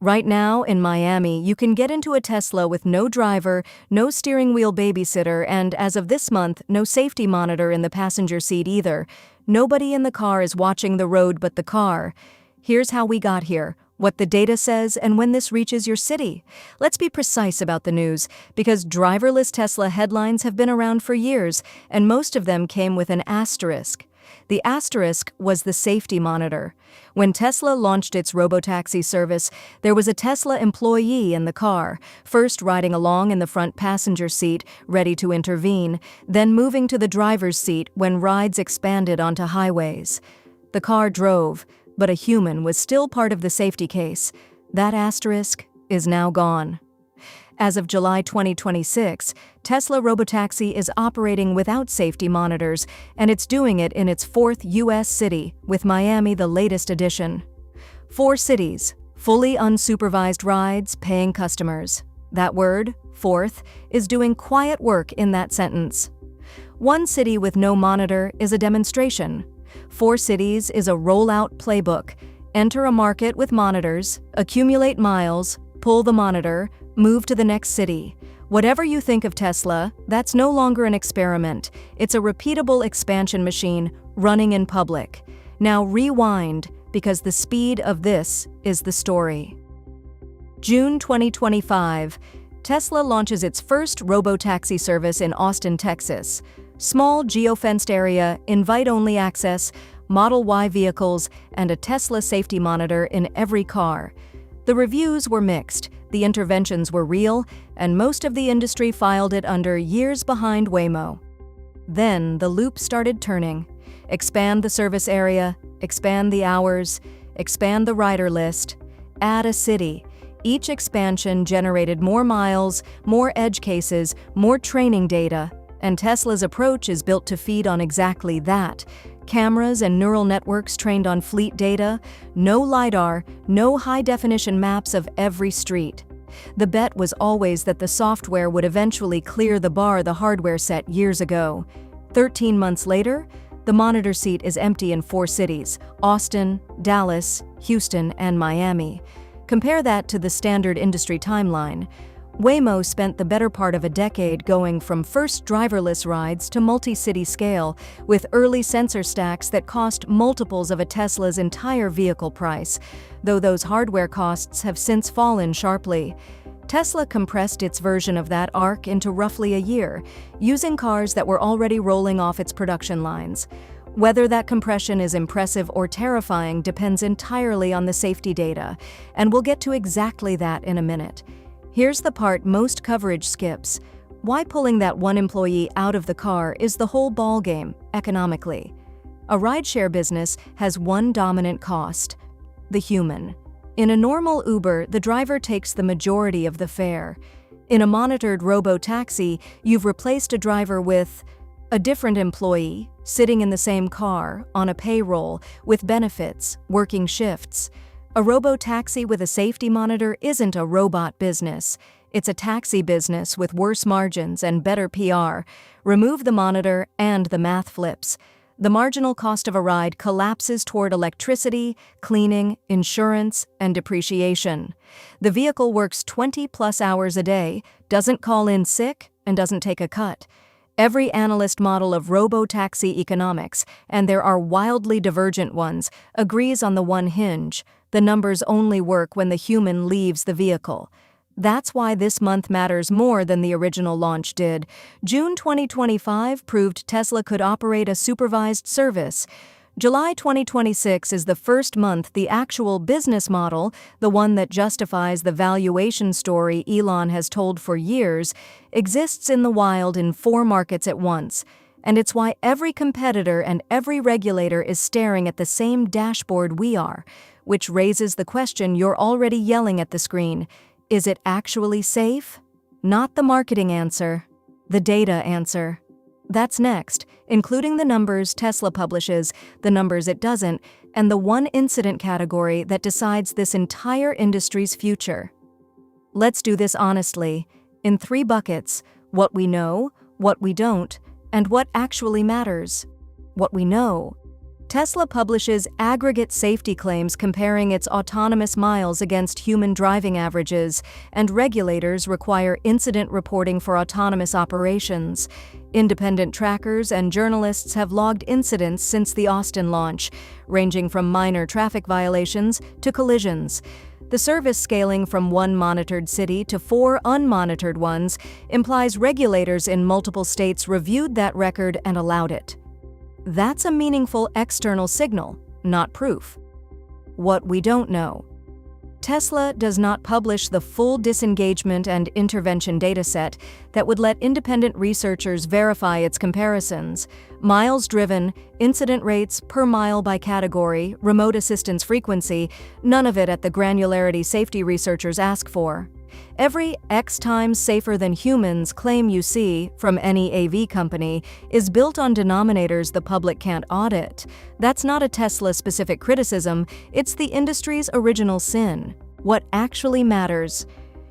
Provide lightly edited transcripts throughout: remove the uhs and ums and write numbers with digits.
Right now, in Miami, you can get into a Tesla with no driver, no steering wheel babysitter, and as of this month, no safety monitor in the passenger seat either. Nobody in the car is watching the road but the car. Here's how we got here, what the data says, and when this reaches your city. Let's be precise about the news, because driverless Tesla headlines have been around for years, and most of them came with an asterisk. The asterisk was the safety monitor. When Tesla launched its Robotaxi service, there was a Tesla employee in the car, first riding along in the front passenger seat, ready to intervene, then moving to the driver's seat when rides expanded onto highways. The car drove, but a human was still part of the safety case. That asterisk is now gone. As of July 2026, Tesla Robotaxi is operating without safety monitors, and it's doing it in its fourth U.S. city, with Miami the latest addition. 4 cities, fully unsupervised rides, paying customers. That word, fourth, is doing quiet work in that sentence. 1 city with no monitor is a demonstration. 4 cities is a rollout playbook. Enter a market with monitors, accumulate miles, pull the monitor, move to the next city. Whatever you think of Tesla, that's no longer an experiment. It's a repeatable expansion machine running in public. Now rewind, because the speed of this is the story. June 2025, Tesla launches its first Robotaxi service in Austin, Texas. Small geofenced area, invite-only access, Model Y vehicles, and a Tesla safety monitor in every car. The reviews were mixed, the interventions were real, and most of the industry filed it under years behind Waymo. Then the loop started turning. Expand the service area, expand the hours, expand the rider list, add a city. Each expansion generated more miles, more edge cases, more training data, and Tesla's approach is built to feed on exactly that. Cameras and neural networks trained on fleet data, no lidar, no high-definition maps of every street. The bet was always that the software would eventually clear the bar the hardware set years ago. 13 months later, the monitor seat is empty in 4 cities: Austin, Dallas, Houston, and Miami. Compare that to the standard industry timeline. Waymo spent the better part of a decade going from first driverless rides to multi-city scale, with early sensor stacks that cost multiples of a Tesla's entire vehicle price, though those hardware costs have since fallen sharply. Tesla compressed its version of that arc into roughly a year, using cars that were already rolling off its production lines. Whether that compression is impressive or terrifying depends entirely on the safety data, and we'll get to exactly that in a minute. Here's the part most coverage skips. Why pulling that one employee out of the car is the whole ballgame, economically. A rideshare business has one dominant cost: the human. In a normal Uber, the driver takes the majority of the fare. In a monitored robo-taxi, you've replaced a driver with a different employee, sitting in the same car, on a payroll, with benefits, working shifts. A robo-taxi with a safety monitor isn't a robot business. It's a taxi business with worse margins and better PR. Remove the monitor and the math flips. The marginal cost of a ride collapses toward electricity, cleaning, insurance, and depreciation. The vehicle works 20+ hours a day, doesn't call in sick, and doesn't take a cut. Every analyst model of robo-taxi economics, and there are wildly divergent ones, agrees on the one hinge: the numbers only work when the human leaves the vehicle. That's why this month matters more than the original launch did. June 2025 proved Tesla could operate a supervised service. July 2026 is the first month the actual business model, the one that justifies the valuation story Elon has told for years, exists in the wild in 4 markets at once. And it's why every competitor and every regulator is staring at the same dashboard we are, which raises the question you're already yelling at the screen: is it actually safe? Not the marketing answer, the data answer. That's next, including the numbers Tesla publishes, the numbers it doesn't, and the one incident category that decides this entire industry's future. Let's do this honestly, in 3 buckets: what we know, what we don't, and what actually matters. What we know. Tesla publishes aggregate safety claims comparing its autonomous miles against human driving averages, and regulators require incident reporting for autonomous operations. Independent trackers and journalists have logged incidents since the Austin launch, ranging from minor traffic violations to collisions. The service scaling from one monitored city to 4 unmonitored ones implies regulators in multiple states reviewed that record and allowed it. That's a meaningful external signal, not proof. What we don't know. Tesla does not publish the full disengagement and intervention dataset that would let independent researchers verify its comparisons. Miles driven, incident rates per mile by category, remote assistance frequency, none of it at the granularity safety researchers ask for. Every X times safer than humans claim you see from any AV company is built on denominators the public can't audit. That's not a Tesla-specific criticism, it's the industry's original sin. What actually matters?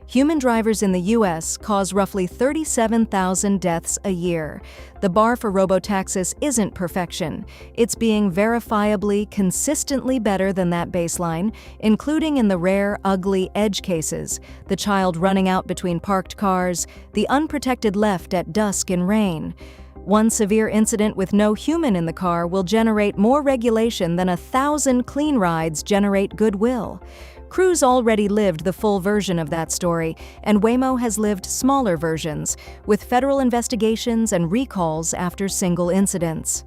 Human drivers in the US cause roughly 37,000 deaths a year. The bar for robotaxis isn't perfection. It's being verifiably, consistently better than that baseline, including in the rare, ugly edge cases, the child running out between parked cars, the unprotected left at dusk in rain. One severe incident with no human in the car will generate more regulation than 1,000 clean rides generate goodwill. Cruise already lived the full version of that story, and Waymo has lived smaller versions, with federal investigations and recalls after single incidents.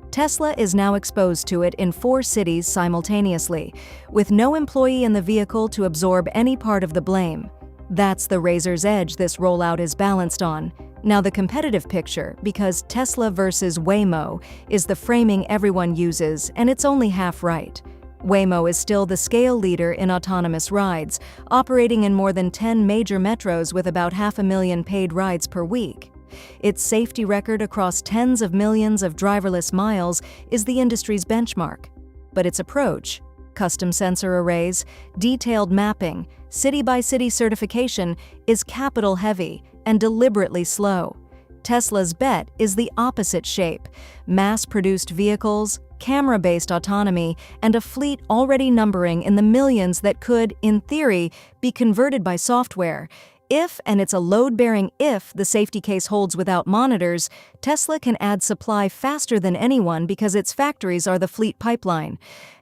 Tesla is now exposed to it in 4 cities simultaneously, with no employee in the vehicle to absorb any part of the blame. That's the razor's edge this rollout is balanced on. Now the competitive picture, because Tesla versus Waymo, is the framing everyone uses, and it's only half right. Waymo is still the scale leader in autonomous rides, operating in more than 10 major metros with about 500,000 paid rides per week. Its safety record across tens of millions of driverless miles is the industry's benchmark. But its approach, custom sensor arrays, detailed mapping, city-by-city certification, is capital-heavy and deliberately slow. Tesla's bet is the opposite shape: mass-produced vehicles, camera-based autonomy, and a fleet already numbering in the millions that could, in theory, be converted by software. If, and it's a load-bearing if, the safety case holds without monitors, Tesla can add supply faster than anyone because its factories are the fleet pipeline.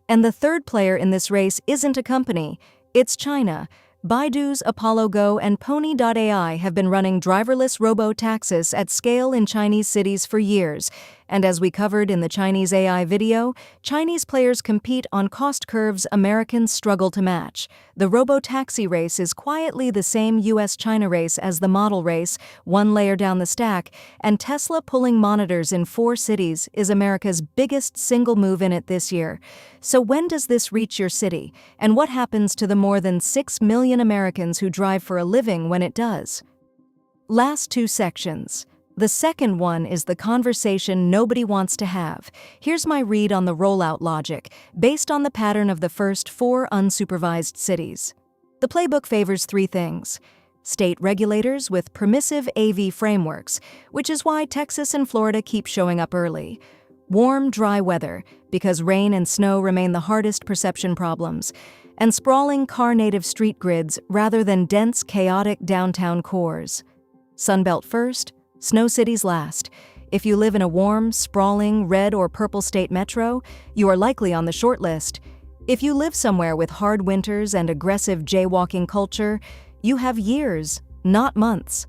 And the third player in this race isn't a company, it's China. Baidu's Apollo Go and pony.ai have been running driverless robotaxis at scale in Chinese cities for years, and as we covered in the Chinese AI video, Chinese players compete on cost curves Americans struggle to match. The robotaxi race is quietly the same US-China race as the model race, one layer down the stack, and Tesla pulling monitors in 4 cities is America's biggest single move in it this year. So when does this reach your city, and what happens to the more than 6 million Americans who drive for a living when it does? Last 2 sections. The second one is the conversation nobody wants to have. Here's my read on the rollout logic, based on the pattern of the first 4 unsupervised cities. The playbook favors 3 things: state regulators with permissive AV frameworks, which is why Texas and Florida keep showing up early; warm, dry weather, because rain and snow remain the hardest perception problems; and sprawling car-native street grids rather than dense, chaotic downtown cores. Sunbelt first, snow cities last. If you live in a warm, sprawling, red or purple state metro, you are likely on the short list. If you live somewhere with hard winters and aggressive jaywalking culture, you have years, not months.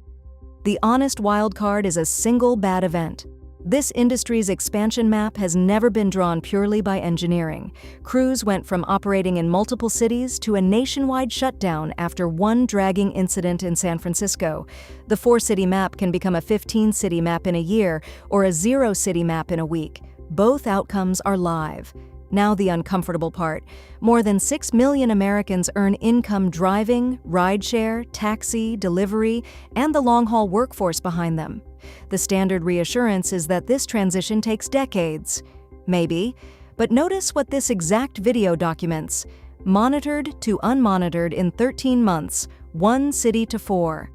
The honest wildcard is a single bad event. This industry's expansion map has never been drawn purely by engineering. Cruise went from operating in multiple cities to a nationwide shutdown after one dragging incident in San Francisco. The 4-city map can become a 15-city map in a year or a 0-city map in a week. Both outcomes are live. Now the uncomfortable part. More than 6 million Americans earn income driving, rideshare, taxi, delivery, and the long-haul workforce behind them. The standard reassurance is that this transition takes decades. Maybe. But notice what this exact video documents. Monitored to unmonitored in 13 months, 1 city to 4.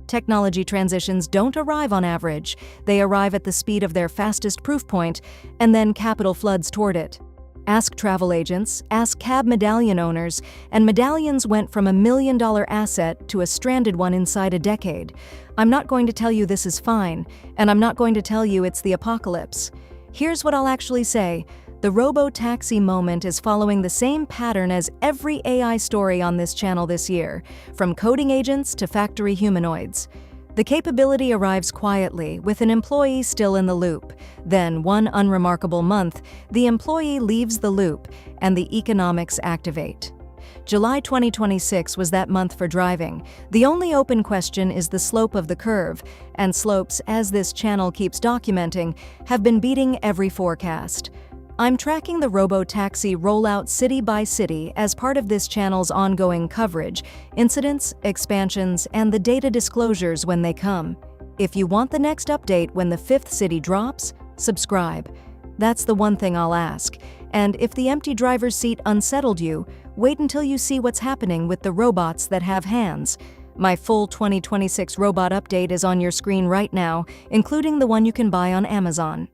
Technology transitions don't arrive on average. They arrive at the speed of their fastest proof point, and then capital floods toward it. Ask travel agents, ask cab medallion owners, and medallions went from $1 million asset to a stranded one inside a decade. I'm not going to tell you this is fine, and I'm not going to tell you it's the apocalypse. Here's what I'll actually say. The Robotaxi moment is following the same pattern as every AI story on this channel this year, from coding agents to factory humanoids. The capability arrives quietly, with an employee still in the loop. Then, one unremarkable month, the employee leaves the loop, and the economics activate. July 2026 was that month for driving. The only open question is the slope of the curve, and slopes, as this channel keeps documenting, have been beating every forecast. I'm tracking the Robotaxi rollout city by city as part of this channel's ongoing coverage, incidents, expansions, and the data disclosures when they come. If you want the next update when the 5th city drops, subscribe. That's the one thing I'll ask. And if the empty driver's seat unsettled you, wait until you see what's happening with the robots that have hands. My full 2026 robot update is on your screen right now, including the one you can buy on Amazon.